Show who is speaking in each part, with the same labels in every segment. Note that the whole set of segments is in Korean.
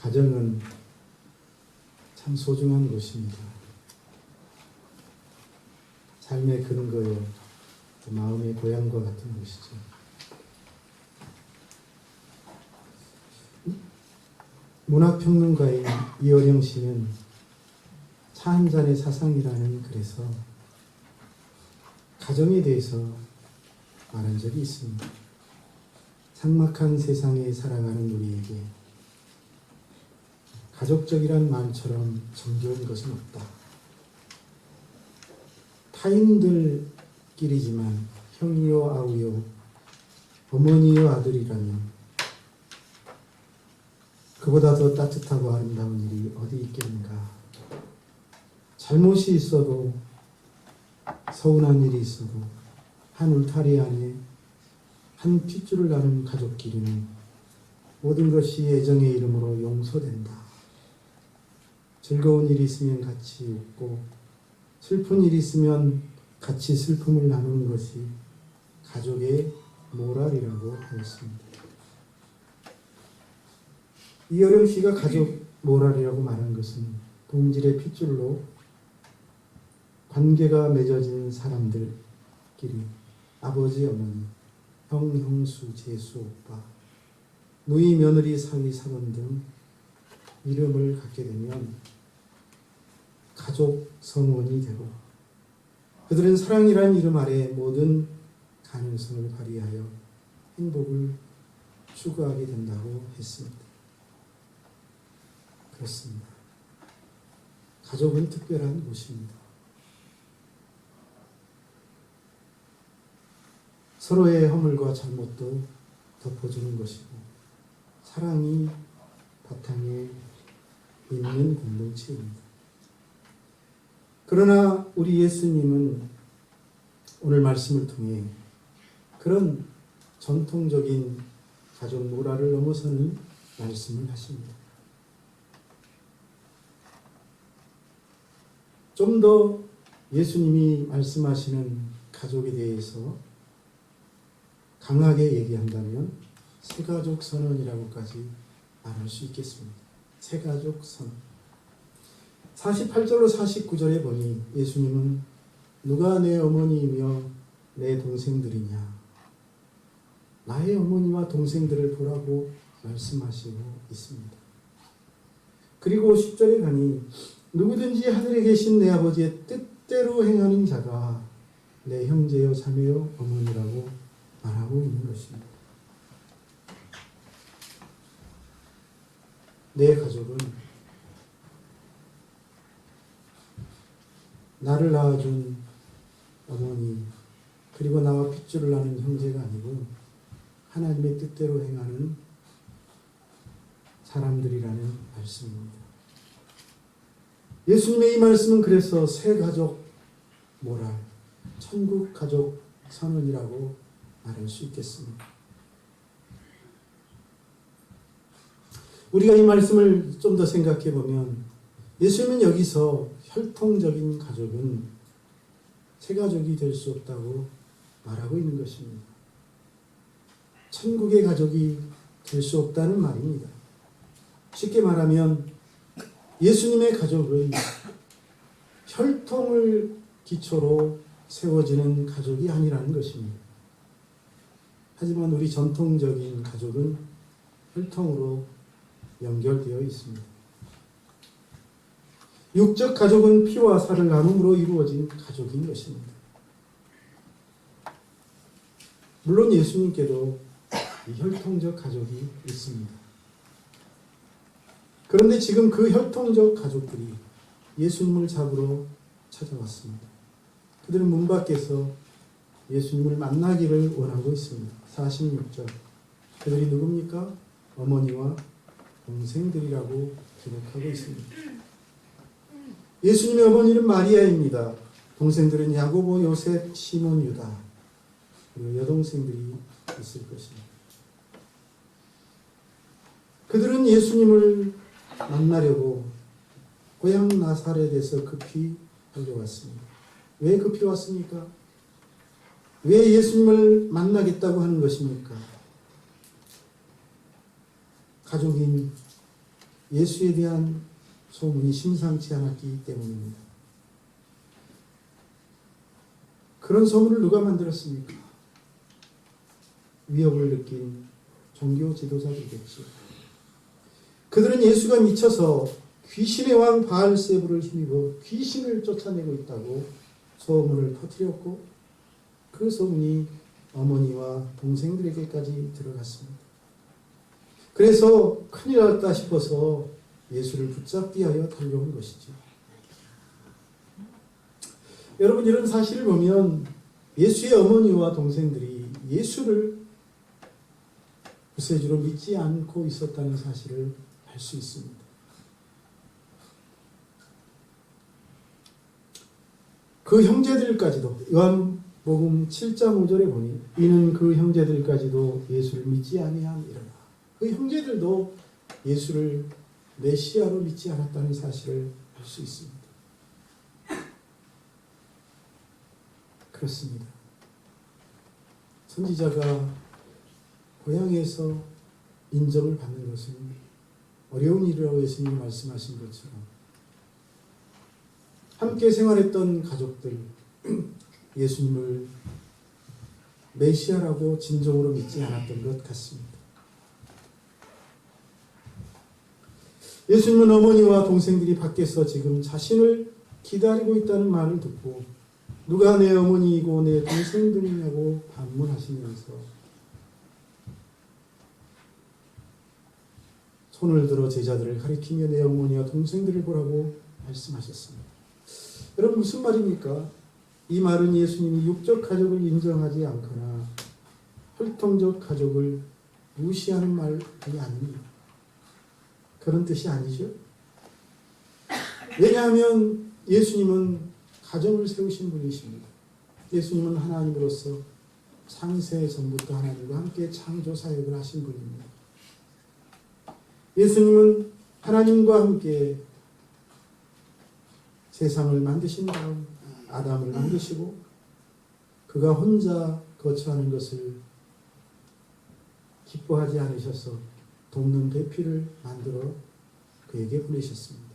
Speaker 1: 가정은 참 소중한 곳입니다. 삶의 근거요, 마음의 고향과 같은 곳이죠. 문화평론가인 이어령 씨는 차 한 잔의 사상이라는 글에서 가정에 대해서 말한 적이 있습니다. 삭막한 세상에 살아가는 우리에게 가족적이란 말처럼 정겨운 것은 없다. 타인들끼리지만 형이요 아우요 어머니요 아들이라면 그보다 더 따뜻하고 아름다운 일이 어디 있겠는가. 잘못이 있어도 서운한 일이 있어도 한 울타리 안에 한 핏줄을 나눈 가족끼리는 모든 것이 애정의 이름으로 용서된다. 즐거운 일이 있으면 같이 웃고 슬픈 일이 있으면 같이 슬픔을 나누는 것이 가족의 모랄이라고 하였습니다. 이어령 씨가 가족 모랄이라고 말한 것은 동질의 핏줄로 관계가 맺어진 사람들끼리 아버지, 어머니, 형, 형수, 제수, 오빠, 누이, 며느리, 사위, 사돈 등 이름을 갖게 되면 가족 성원이 되고 그들은 사랑이란 이름 아래 모든 가능성을 발휘하여 행복을 추구하게 된다고 했습니다. 그렇습니다. 가족은 특별한 곳입니다. 서로의 허물과 잘못도 덮어주는 것이고 사랑이 바탕에 있는 공동체입니다. 그러나 우리 예수님은 오늘 말씀을 통해 그런 전통적인 가족 모랄을 넘어서는 말씀을 하십니다. 좀 더 예수님이 말씀하시는 가족에 대해서 강하게 얘기한다면 새가족 선언이라고까지 말할 수 있겠습니다. 새가족 선언. 48절로 49절에 보니 예수님은 누가 내 어머니이며 내 동생들이냐 나의 어머니와 동생들을 보라고 말씀하시고 있습니다. 그리고 10절에 가니 누구든지 하늘에 계신 내 아버지의 뜻대로 행하는 자가 내 형제요 자매요 어머니라고 말하고 있는 것입니다. 내 가족은 나를 낳아준 어머니 그리고 나와 핏줄을 나눈 형제가 아니고 하나님의 뜻대로 행하는 사람들이라는 말씀입니다. 예수님의 이 말씀은 그래서 새 가족 모랄, 천국 가족 선언이라고 말할 수 있겠습니다. 우리가 이 말씀을 좀 더 생각해 보면 예수님은 여기서 혈통적인 가족은 새 가족이 될 수 없다고 말하고 있는 것입니다. 천국의 가족이 될 수 없다는 말입니다. 쉽게 말하면 예수님의 가족은 혈통을 기초로 세워지는 가족이 아니라는 것입니다. 하지만 우리 전통적인 가족은 혈통으로 연결되어 있습니다. 육적 가족은 피와 살을 나눔으로 이루어진 가족인 것입니다. 물론 예수님께도 이 혈통적 가족이 있습니다. 그런데 지금 그 혈통적 가족들이 예수님을 잡으러 찾아왔습니다. 그들은 문 밖에서 예수님을 만나기를 원하고 있습니다. 46절. 그들이 누굽니까? 어머니와 동생들이라고 기록하고 있습니다. 예수님의 어머니는 마리아입니다. 동생들은 야고보, 요셉, 시몬, 유다 그리고 여동생들이 있을 것입니다. 그들은 예수님을 만나려고 고향 나사렛에서 급히 달려왔습니다. 왜 급히 왔습니까? 왜 예수님을 만나겠다고 하는 것입니까? 가족인 예수에 대한 소문이 심상치 않았기 때문입니다. 그런 소문을 누가 만들었습니까? 위협을 느낀 종교 지도자들이겠죠. 그들은 예수가 미쳐서 귀신의 왕 바알세불을 힘입어 귀신을 쫓아내고 있다고 소문을 퍼뜨렸고 그 소문이 어머니와 동생들에게까지 들어갔습니다. 그래서 큰일 났다 싶어서 예수를 붙잡기 위하여 달려온 것이죠. 여러분, 이런 사실을 보면 예수의 어머니와 동생들이 예수를 구세주로 믿지 않고 있었다는 사실을 알 수 있습니다. 그 형제들까지도 요한복음 7장 5절에 보니 이는 그 형제들까지도 예수를 믿지 아니함이라. 그 형제들도 예수를 메시아로 믿지 않았다는 사실을 알 수 있습니다. 그렇습니다. 선지자가 고향에서 인정을 받는 것은 어려운 일이라고 예수님이 말씀하신 것처럼 함께 생활했던 가족들 예수님을 메시아라고 진정으로 믿지 않았던 것 같습니다. 예수님은 어머니와 동생들이 밖에서 지금 자신을 기다리고 있다는 말을 듣고 누가 내 어머니이고 내 동생들이냐고 반문하시면서 손을 들어 제자들을 가리키며 내 어머니와 동생들을 보라고 말씀하셨습니다. 여러분, 무슨 말입니까? 이 말은 예수님이 육적 가족을 인정하지 않거나 혈통적 가족을 무시하는 말이 아닙니다. 그런 뜻이 아니죠. 왜냐하면 예수님은 가정을 세우신 분이십니다. 예수님은 하나님으로서 창세 전부터 하나님과 함께 창조 사역을 하신 분입니다. 예수님은 하나님과 함께 세상을 만드신 다음 아담을 만드시고 그가 혼자 거처하는 것을 기뻐하지 않으셔서 돕는 배필을 만들어 그에게 보내셨습니다.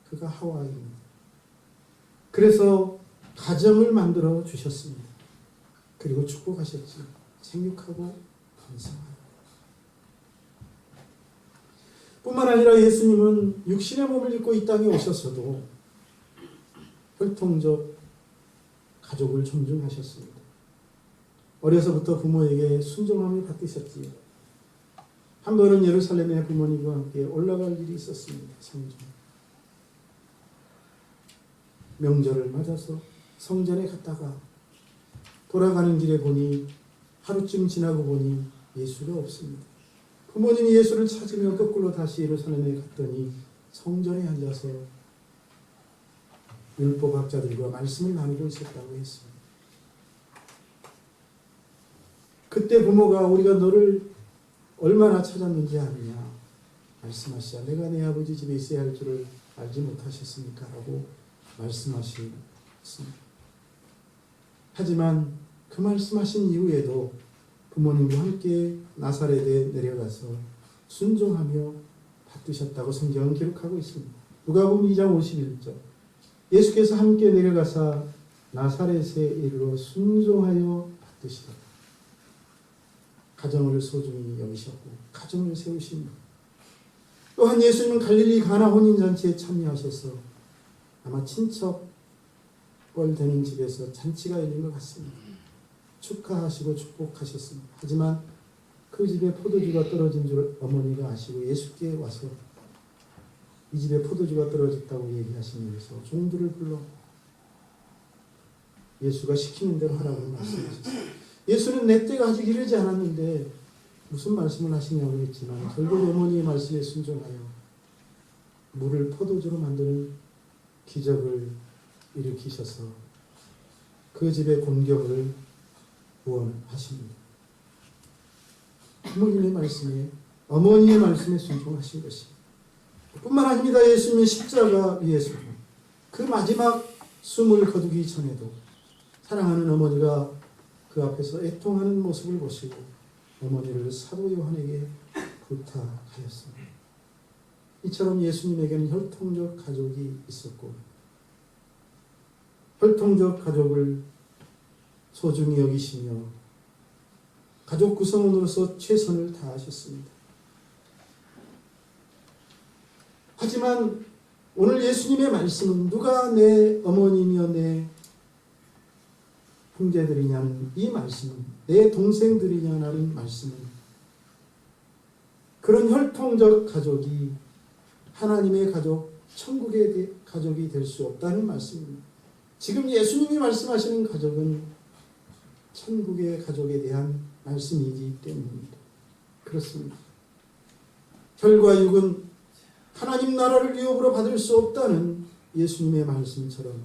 Speaker 1: 그가 하와입니다. 그래서 가정을 만들어 주셨습니다. 그리고 축복하셨지. 생육하고 번성하라. 뿐만 아니라 예수님은 육신의 몸을 입고 이 땅에 오셨어도 혈통적 가족을 존중하셨습니다. 어려서부터 부모에게 순종함을 받으셨지요. 한 번은 예루살렘에 부모님과 함께 올라갈 일이 있었습니다. 성전. 명절을 맞아서 성전에 갔다가 돌아가는 길에 보니 하루쯤 지나고 보니 예수가 없습니다. 부모님이 예수를 찾으며 거꾸로 다시 예루살렘에 갔더니 성전에 앉아서 율법학자들과 말씀을 나누고 있었다고 했습니다. 그때 부모가 우리가 너를 얼마나 찾았는지 아느냐 말씀하시자 내가 내 아버지 집에 있어야 할 줄을 알지 못하셨습니까? 라고 말씀하셨습니다. 하지만 그 말씀하신 이후에도 부모님과 함께 나사렛에 내려가서 순종하며 받드셨다고 성경은 기록하고 있습니다. 누가복음 2장 51절 예수께서 함께 내려가사 나사렛에 이르러 순종하여 받드시더라. 가정을 소중히 여기셨고 가정을 세우신 분. 또한 예수님은 갈릴리 가나 혼인잔치에 참여하셔서 아마 친척 뻘 되는 집에서 잔치가 열린 것 같습니다. 축하하시고 축복하셨습니다. 하지만 그 집에 포도주가 떨어진 줄 어머니가 아시고 예수께 와서 이 집에 포도주가 떨어졌다고 얘기하시면서 종들을 불러 예수가 시키는 대로 하라고 말씀하셨어요. 예수는 내 때가 아직 이르지 않았는데 무슨 말씀을 하시냐고 했지만 결국 어머니의 말씀에 순종하여 물을 포도주로 만드는 기적을 일으키셔서 그 집의 공경을 구원하십니다. 부모님의 말씀에 어머니의 말씀에 순종하신 것입니다. 뿐만 아닙니다. 예수님이 십자가 위에서 그 마지막 숨을 거두기 전에도 사랑하는 어머니가 그 앞에서 애통하는 모습을 보시고 어머니를 사도 요한에게 부탁하였습니다. 이처럼 예수님에게는 혈통적 가족이 있었고 혈통적 가족을 소중히 여기시며 가족 구성원으로서 최선을 다하셨습니다. 하지만 오늘 예수님의 말씀은 누가 내 어머니며 내 형제들이냐는 이 말씀은, 내 동생들이냐는 말씀은 그런 혈통적 가족이 하나님의 가족, 천국의 가족이 될 수 없다는 말씀입니다. 지금 예수님이 말씀하시는 가족은 천국의 가족에 대한 말씀이기 때문입니다. 그렇습니다. 혈과 육은 하나님 나라를 위협으로 받을 수 없다는 예수님의 말씀처럼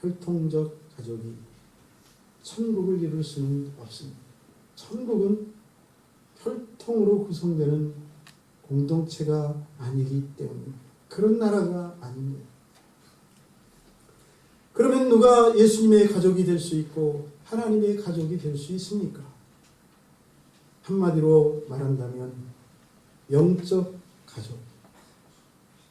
Speaker 1: 혈통적 가족이 천국을 이룰 수는 없습니다. 천국은 혈통으로 구성되는 공동체가 아니기 때문입니다. 그런 나라가 아닙니다. 그러면 누가 예수님의 가족이 될 수 있고 하나님의 가족이 될 수 있습니까? 한마디로 말한다면 영적 가족,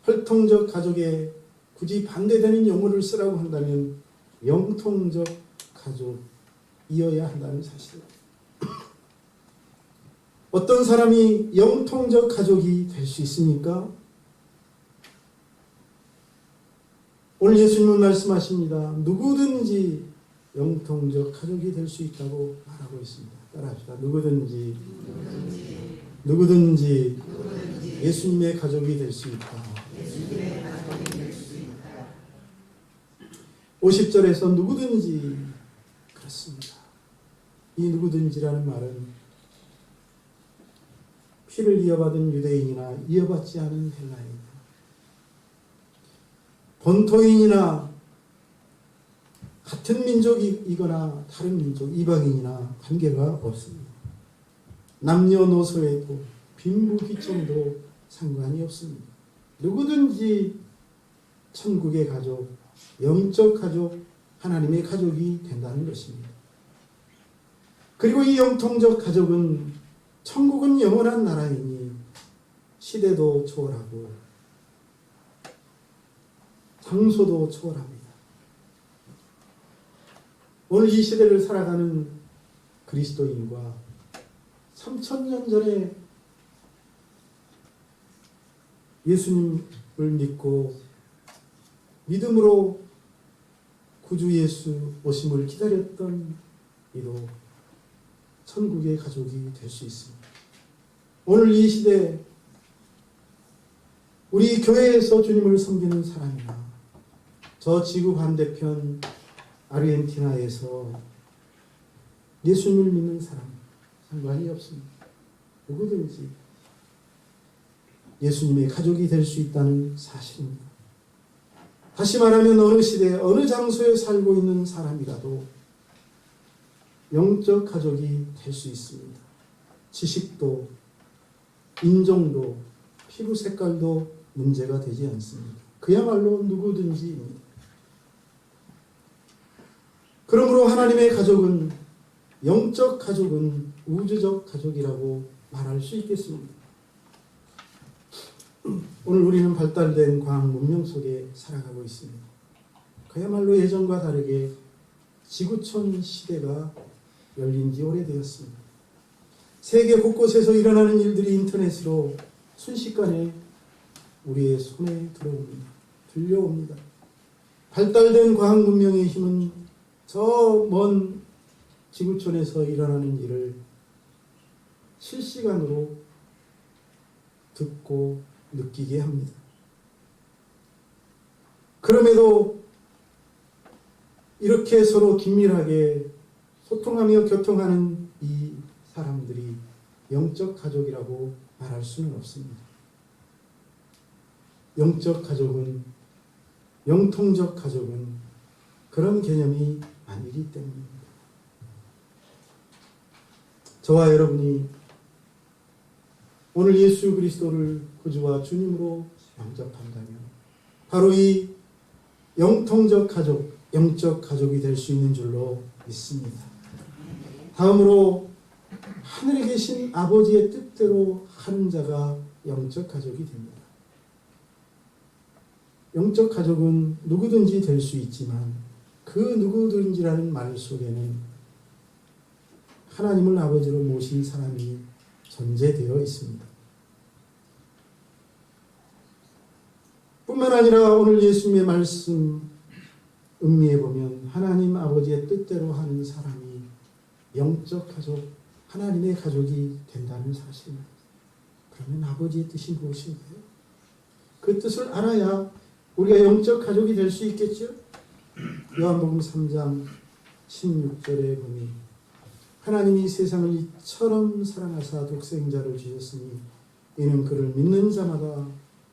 Speaker 1: 혈통적 가족에 굳이 반대되는 용어를 쓰라고 한다면 영통적 가족이어야 한다는 사실입니다. 어떤 사람이 영통적 가족이 될 수 있습니까? 오늘 예수님은 말씀하십니다. 누구든지 영통적 가족이 될 수 있다고 말하고 있습니다. 따라합시다. 누구든지 예수님의 가족이 될 수 있다. 50절에서 누구든지, 그렇습니다. 이 누구든지라는 말은 피를 이어받은 유대인이나 이어받지 않은 헬라인, 본토인이나 같은 민족이거나 다른 민족, 이방인이나 관계가 없습니다. 남녀노소에도 빈부귀천도 상관이 없습니다. 누구든지 천국의 가족, 영적 가족, 하나님의 가족이 된다는 것입니다. 그리고 이 영통적 가족은 천국은 영원한 나라이니 시대도 초월하고 장소도 초월합니다. 오늘 이 시대를 살아가는 그리스도인과 3000년 전에 예수님을 믿고 믿음으로 구주 예수 오심을 기다렸던 이도 천국의 가족이 될 수 있습니다. 오늘 이 시대 우리 교회에서 주님을 섬기는 사람이나 저 지구 반대편 아르헨티나에서 예수님을 믿는 사람 상관이 없습니다. 누구든지 예수님의 가족이 될 수 있다는 사실입니다. 다시 말하면 어느 시대 어느 장소에 살고 있는 사람이라도 영적 가족이 될 수 있습니다. 지식도 인종도 피부 색깔도 문제가 되지 않습니다. 그야말로 누구든지입니다. 그러므로 하나님의 가족은, 영적 가족은 우주적 가족이라고 말할 수 있겠습니다. 오늘 우리는 발달된 과학 문명 속에 살아가고 있습니다. 그야말로 예전과 다르게 지구촌 시대가 열린 지 오래되었습니다. 세계 곳곳에서 일어나는 일들이 인터넷으로 순식간에 우리의 손에 들려옵니다. 발달된 과학 문명의 힘은 저 먼 지구촌에서 일어나는 일을 실시간으로 듣고 느끼게 합니다. 그럼에도 이렇게 서로 긴밀하게 소통하며 교통하는 이 사람들이 영적 가족이라고 말할 수는 없습니다. 영적 가족은, 영통적 가족은 그런 개념이 아니기 때문입니다. 저와 여러분이 오늘 예수 그리스도를 구주와 주님으로 영접한다면 바로 이 영통적 가족, 영적 가족이 될 수 있는 줄로 믿습니다. 다음으로 하늘에 계신 아버지의 뜻대로 하는 자가 영적 가족이 됩니다. 영적 가족은 누구든지 될 수 있지만 그 누구든지라는 말 속에는 하나님을 아버지로 모신 사람이 존재되어 있습니다. 뿐만 아니라 오늘 예수님의 말씀 음미해 보면 하나님 아버지의 뜻대로 하는 사람이 영적 가족, 하나님의 가족이 된다는 사실입니다. 그러면 아버지의 뜻이 무엇인가요? 그 뜻을 알아야 우리가 영적 가족이 될 수 있겠죠? 요한복음 3장 16절에 보니 하나님이 세상을 이처럼 사랑하사 독생자를 주셨으니 이는 그를 믿는 자마다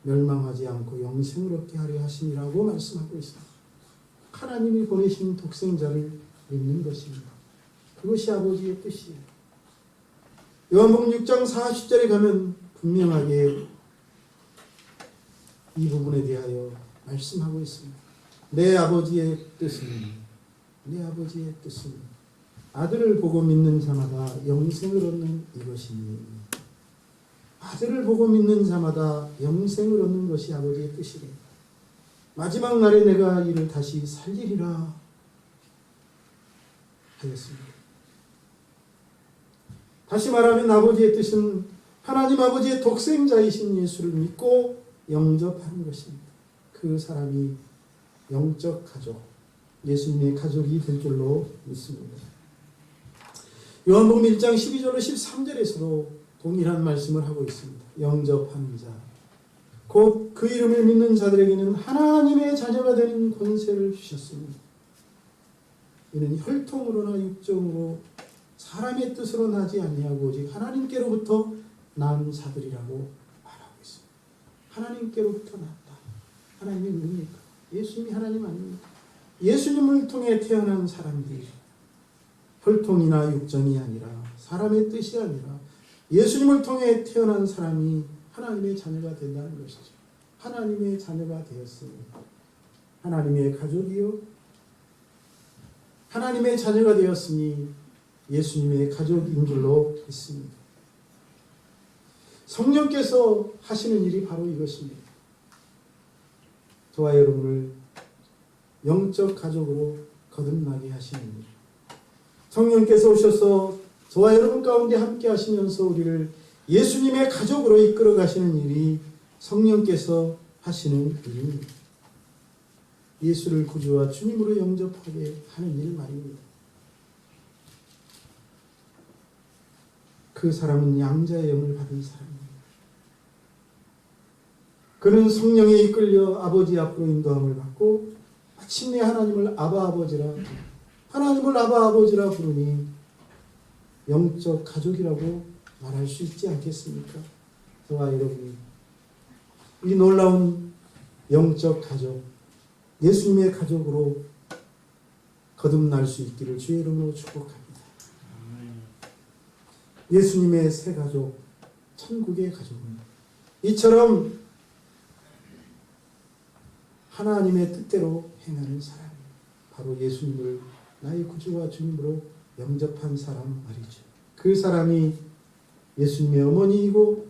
Speaker 1: 멸망하지 않고 영생을 얻게 하려 하심이라고 말씀하고 있습니다. 하나님이 보내신 독생자를 믿는 것입니다. 그것이 아버지의 뜻이에요. 요한복음 6장 40절에 가면 분명하게 이 부분에 대하여 말씀하고 있습니다. 내 아버지의 뜻은 아들을 보고 믿는 자마다 영생을 얻는 이것이니 아들을 보고 믿는 자마다 영생을 얻는 것이 아버지의 뜻이래. 마지막 날에 내가 이를 다시 살리리라 하였습니다. 다시 말하면 아버지의 뜻은 하나님 아버지의 독생자이신 예수를 믿고 영접하는 것입니다. 그 사람이 영적 가족, 예수님의 가족이 될 줄로 믿습니다. 요한복음 1장 12절로 13절에서도 동일한 말씀을 하고 있습니다. 영접하는 자, 곧 그 이름을 믿는 자들에게는 하나님의 자녀가 되는 권세를 주셨습니다. 이는 혈통으로나 육정으로 사람의 뜻으로 나지 아니하고 오직 하나님께로부터 난 자들이라고 말하고 있습니다. 하나님께로부터 났다. 하나님이 누굽니까? 예수님이 하나님 아닙니까? 예수님을 통해 태어난 사람들이 혈통이나 육정이 아니라 사람의 뜻이 아니라 예수님을 통해 태어난 사람이 하나님의 자녀가 된다는 것이죠. 하나님의 자녀가 되었으니 하나님의 가족이요 하나님의 자녀가 되었으니 예수님의 가족인 줄로 믿습니다. 성령께서 하시는 일이 바로 이것입니다. 저와 여러분을 영적 가족으로 거듭나게 하시는 일. 성령께서 오셔서 저와 여러분 가운데 함께 하시면서 우리를 예수님의 가족으로 이끌어 가시는 일이 성령께서 하시는 일입니다. 예수를 구주와 주님으로 영접하게 하는 일 말입니다. 그 사람은 양자의 영을 받은 사람입니다. 그는 성령에 이끌려 아버지 앞으로 인도함을 받고 마침내 하나님을 아바 아버지라 부르니 영적 가족이라고 말할 수 있지 않겠습니까? 저와 여러분이 이 놀라운 영적 가족, 예수님의 가족으로 거듭날 수 있기를 주의 이름으로 축복합니다. 예수님의 새 가족, 천국의 가족은 이처럼 하나님의 뜻대로 행하는 사람, 바로 예수님을 나의 구주와 주님으로 영접한 사람 말이죠. 그 사람이 예수님의 어머니이고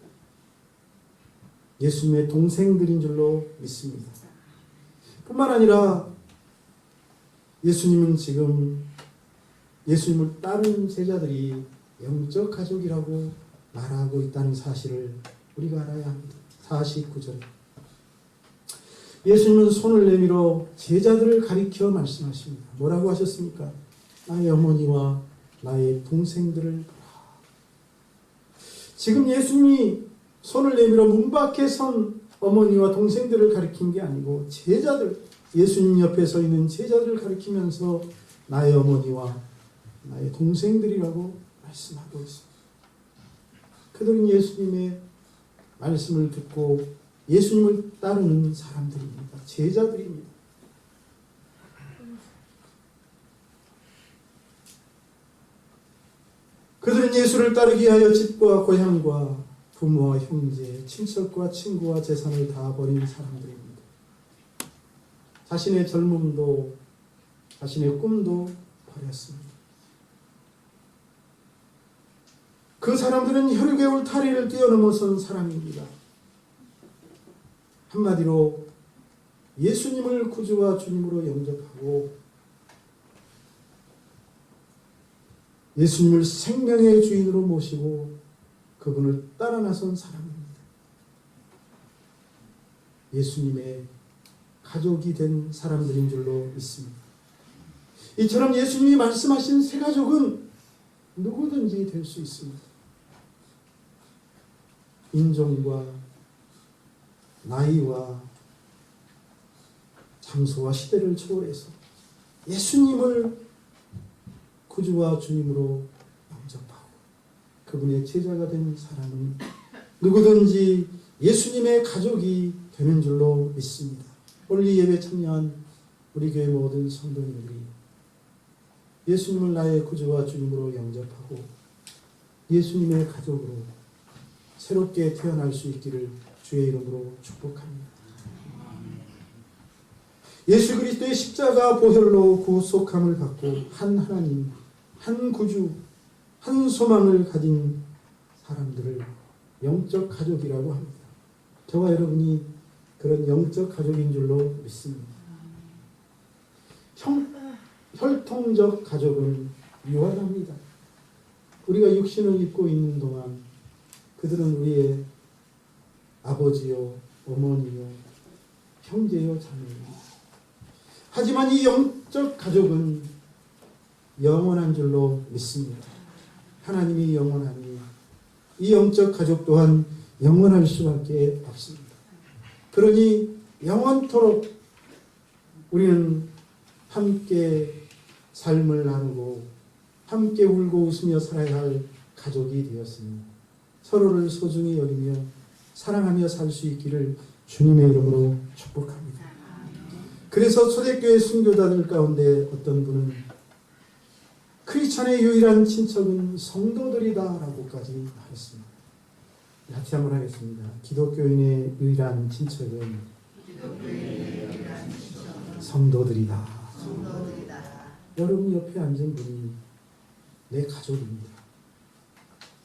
Speaker 1: 예수님의 동생들인 줄로 믿습니다. 뿐만 아니라 예수님은 지금 예수님을 따르는 제자들이 영적 가족이라고 말하고 있다는 사실을 우리가 알아야 합니다. 49절 예수님은 손을 내밀어 제자들을 가리켜 말씀하십니다. 뭐라고 하셨습니까? 나의 어머니와 나의 동생들을 보라. 지금 예수님이 손을 내밀어 문 밖에 선 어머니와 동생들을 가리킨 게 아니고 제자들, 예수님 옆에 서 있는 제자들을 가리키면서 나의 어머니와 나의 동생들이라고 말씀하고 있습니다. 그들은 예수님의 말씀을 듣고 예수님을 따르는 사람들입니다. 제자들입니다. 그들은 예수를 따르기 위하여 집과 고향과 부모와 형제, 친척과 친구와 재산을 다 버린 사람들입니다. 자신의 젊음도 자신의 꿈도 버렸습니다. 그 사람들은 혈육의 울타리를 뛰어넘어선 사람입니다. 한마디로 예수님을 구주와 주님으로 영접하고 예수님을 생명의 주인으로 모시고 그분을 따라 나선 사람입니다. 예수님의 가족이 된 사람들인 줄로 믿습니다. 이처럼 예수님이 말씀하신 새 가족은 누구든지 될 수 있습니다. 인종과 나이와 장소와 시대를 초월해서 예수님을 구주와 주님으로 영접하고 그분의 제자가 된 사람은 누구든지 예수님의 가족이 되는 줄로 믿습니다. 오늘 이 예배 참여한 우리 교회 모든 성도님들이 예수님을 나의 구주와 주님으로 영접하고 예수님의 가족으로 새롭게 태어날 수 있기를 주의 이름으로 축복합니다. 예수 그리스도의 십자가 보혈로 구속함을 받고 한 하나님, 한 구주, 한 소망을 가진 사람들을 영적 가족이라고 합니다. 저와 여러분이 그런 영적 가족인 줄로 믿습니다. 혈통적 가족은 유한합니다. 우리가 육신을 입고 있는 동안 그들은 우리의 아버지요, 어머니요, 형제요, 자매요. 하지만 이 영적 가족은 영원한 줄로 믿습니다. 하나님이 영원하니 이 영적 가족 또한 영원할 수밖에 없습니다. 그러니 영원토록 우리는 함께 삶을 나누고 함께 울고 웃으며 살아야 할 가족이 되었으니 서로를 소중히 여기며 사랑하며 살 수 있기를 주님의 이름으로 축복합니다. 그래서 초대교회 순교자들 가운데 어떤 분은 크리스찬의 유일한 친척은 성도들이다 라고까지 말했습니다. 같이 한번 하겠습니다. 기독교인의 유일한 친척은 성도들이다. 여러분 옆에 앉은 분이 내 가족입니다.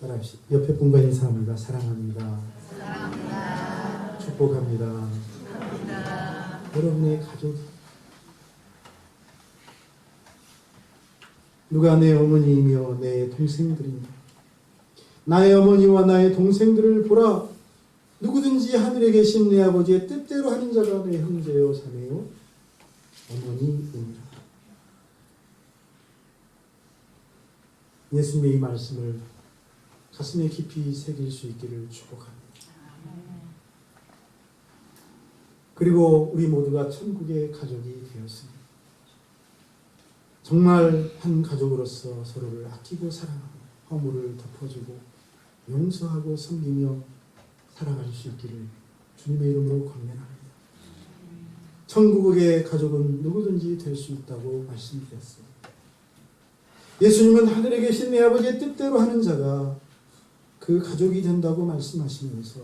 Speaker 1: 따라하십시오. 옆에 분과 인사합니다. 사랑합니다. 사랑합니다. 축복합니다. 여러분의 가족. 누가 내 어머니이며 내 동생들입니다. 나의 어머니와 나의 동생들을 보라. 누구든지 하늘에 계신 내 아버지의 뜻대로 하는 자가 내 형제요 자매요 어머니입니다. 예수님의 이 말씀을 가슴에 깊이 새길 수 있기를 축복합니다. 그리고 우리 모두가 천국의 가족이 되었습니다. 정말 한 가족으로서 서로를 아끼고 사랑하고 허물을 덮어주고 용서하고 섬기며 살아갈 수 있기를 주님의 이름으로 권면합니다. 천국의 가족은 누구든지 될 수 있다고 말씀드렸습니다. 예수님은 하늘에 계신 내 아버지의 뜻대로 하는 자가 그 가족이 된다고 말씀하시면서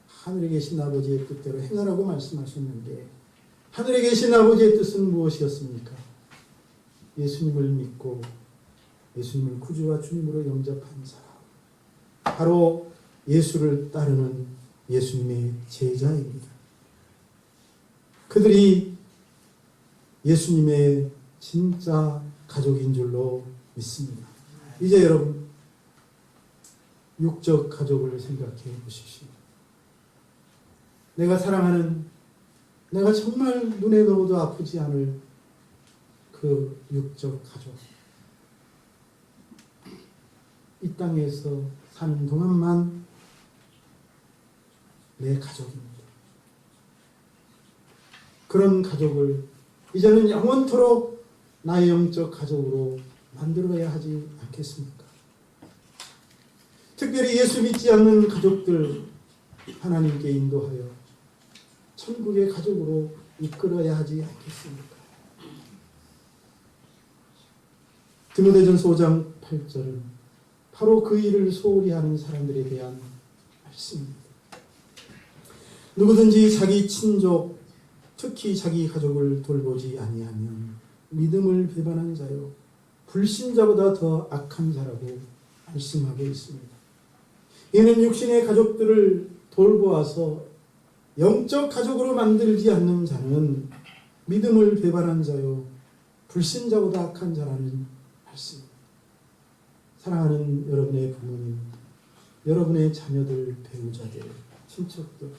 Speaker 1: 하늘에 계신 아버지의 뜻대로 행하라고 말씀하셨는데 하늘에 계신 아버지의 뜻은 무엇이었습니까? 예수님을 믿고 예수님을 구주와 주님으로 영접한 사람, 바로 예수를 따르는 예수님의 제자입니다. 그들이 예수님의 진짜 가족인 줄로 믿습니다. 이제 여러분 육적 가족을 생각해 보십시오. 내가 사랑하는, 내가 정말 눈에 넣어도 아프지 않을 그 육적 가족. 이 땅에서 사는 동안만 내 가족입니다. 그런 가족을 이제는 영원토록 나의 영적 가족으로 만들어야 하지 않겠습니까? 특별히 예수 믿지 않는 가족들 하나님께 인도하여 천국의 가족으로 이끌어야 하지 않겠습니까? 디모데전서 5장 8절은 바로 그 일을 소홀히 하는 사람들에 대한 말씀입니다. 누구든지 자기 친족, 특히 자기 가족을 돌보지 아니하면 믿음을 배반한 자요 불신자보다 더 악한 자라고 말씀하고 있습니다. 이는 육신의 가족들을 돌보아서 영적 가족으로 만들지 않는 자는 믿음을 배반한 자요 불신자보다 악한 자라는 말씀. 사랑하는 여러분의 부모님, 여러분의 자녀들, 배우자들, 친척들,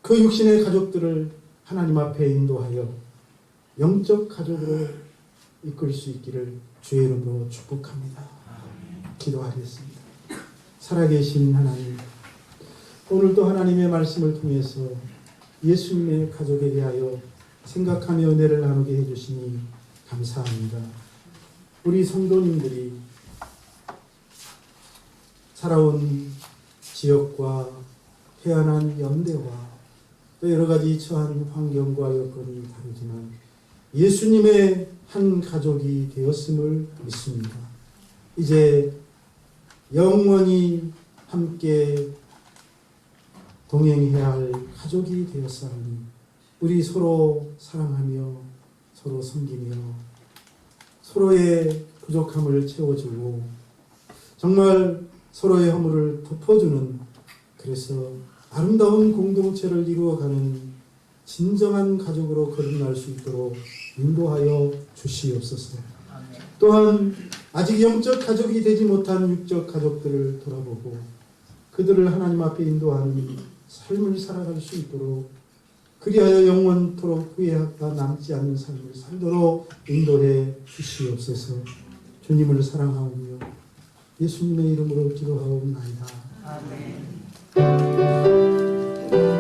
Speaker 1: 그 육신의 가족들을 하나님 앞에 인도하여 영적 가족으로 이끌 수 있기를 주의 이름으로 축복합니다. 기도하겠습니다. 살아계신 하나님, 오늘도 하나님의 말씀을 통해서 예수님의 가족에 대하여 생각하며 은혜를 나누게 해주시니 감사합니다. 우리 성도님들이 살아온 지역과 태어난 연대와 또 여러 가지 처한 환경과 여건이 다르지만 예수님의 한 가족이 되었음을 믿습니다. 이제 영원히 함께 동행해야 할 가족이 되었사오니 우리 서로 사랑하며 서로 섬기며 서로의 부족함을 채워주고 정말 서로의 허물을 덮어주는, 그래서 아름다운 공동체를 이루어가는 진정한 가족으로 거듭날 수 있도록 인도하여 주시옵소서. 또한 아직 영적 가족이 되지 못한 육적 가족들을 돌아보고 그들을 하나님 앞에 인도하는 삶을 살아갈 수 있도록, 그리하여 영원토록 후회가 남지 않는 삶을 살도록 인도해 주시옵소서. 주님을 사랑하오며 예수님의 이름으로 기도하옵나이다. 아멘.